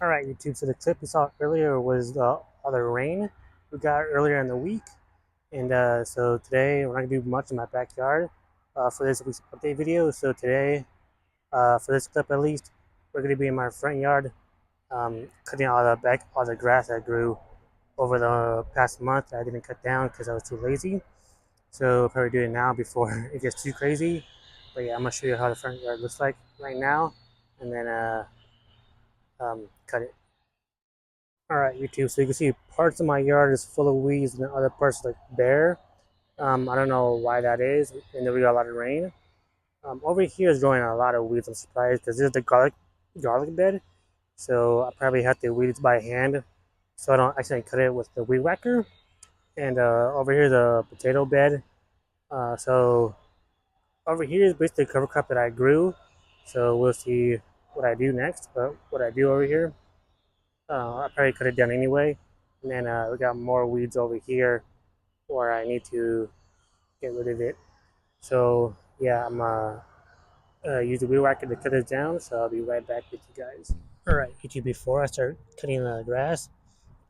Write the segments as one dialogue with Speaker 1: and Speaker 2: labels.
Speaker 1: Alright, YouTube, so the clip we saw earlier was all the rain we got earlier in the week. And so today we're not going to do much in my backyard for this week's update video. So today, for this clip at least, we're going to be in my front yard cutting all the grass that grew over the past month that I didn't cut down because I was too lazy. So I'll probably do it now before it gets too crazy. But yeah, I'm going to show you how the front yard looks like right now and then cut it. Alright, YouTube, so you can see parts of my yard is full of weeds and other parts like bare. I don't know why that is, and then we got a lot of rain. Over here is growing a lot of weeds. I'm surprised because this is the garlic bed, so I probably have to weed it by hand so I don't accidentally cut it with the weed whacker. And over here is a potato bed. So over here is basically the cover crop that I grew. So we'll see what I do next. But what I do over here, I probably cut it down anyway. And then we got more weeds over here where I need to get rid of it. So yeah, I'm use the weed whacker to cut it down. So I'll be right back with you guys. All right, YouTube. Before I start cutting the grass,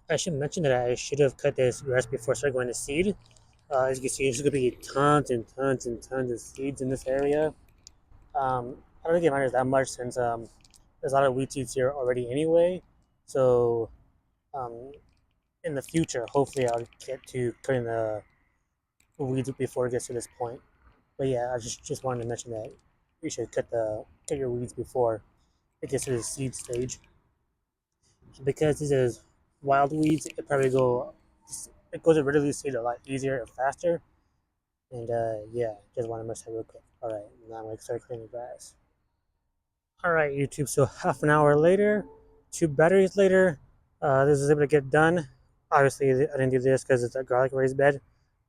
Speaker 1: I should mention that I should have cut this grass before I started going to seed. As you can see, there's going to be tons and tons and tons of seeds in this area. I don't think it matters that much since there's a lot of weed seeds here already anyway. So um, in the future, hopefully I'll get to cutting the weeds before it gets to this point. But yeah, I just wanted to mention that you should cut your weeds before it gets to the seed stage. Because this is wild weeds, it goes to readily seed a lot easier and faster. And yeah, just want to mention that real quick. All right, now I'm gonna start cutting the grass. All right, YouTube. So half an hour later, 2 batteries later, this is able to get done. Obviously, I didn't do this because it's a garlic raised bed.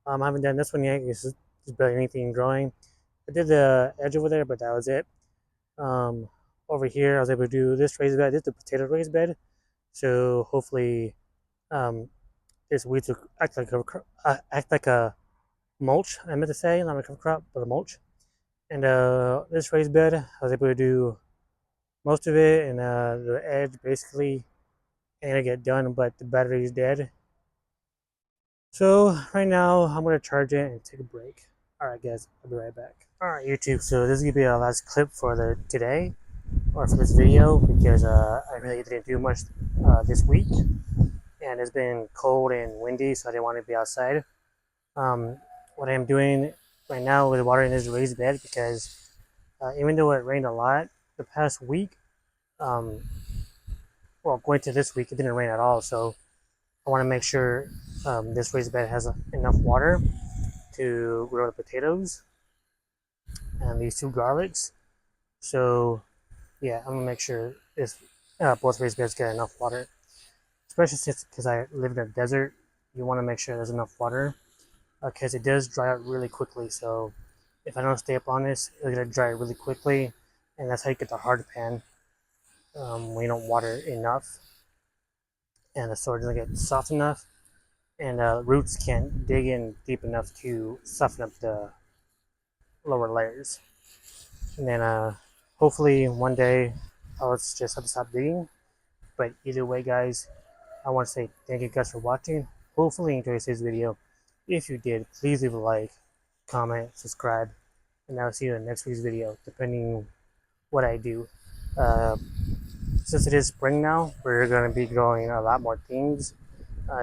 Speaker 1: I haven't done this one yet because there's barely anything growing. I did the edge over there, but that was it. Um, Over here, I was able to do this raised bed. This is the potato raised bed. So hopefully, um, this weeds will act like a mulch. I meant to say not a cover crop, but a mulch. And this raised bed, I was able to do most of it, and the edge basically ain't gonna get done, but the battery is dead. So right now I'm gonna charge it and take a break. All right, guys, I'll be right back. All right, YouTube. So this is gonna be our last clip for the today or for this video because I really didn't do much this week, and it's been cold and windy, so I didn't want to be outside. Um, what I'm doing right now is watering this raised bed because even though it rained a lot the past week, um, well, going to this week, it didn't rain at all. So I want to make sure this raised bed has enough water to grow the potatoes and these 2 garlics. So yeah, I'm gonna make sure both raised beds get enough water, especially since because I live in a desert. You want to make sure there's enough water because it does dry out really quickly. So if I don't stay up on this, it's gonna dry really quickly, and that's how you get the hard pan when you don't water enough, and the soil doesn't get soft enough, and roots can't dig in deep enough to soften up the lower layers. And then hopefully one day I'll just have to stop digging. But either way, guys, I want to say thank you guys for watching. Hopefully you enjoyed this video. If you did, please leave a like, comment, subscribe, and I'll see you in the next week's video, depending what I do. Uh, since it is spring now, we're going to be growing a lot more things.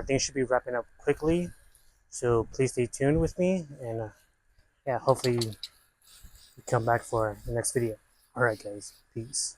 Speaker 1: Things should be wrapping up quickly, so please stay tuned with me, and yeah, hopefully you come back for the next video. Alright guys, peace.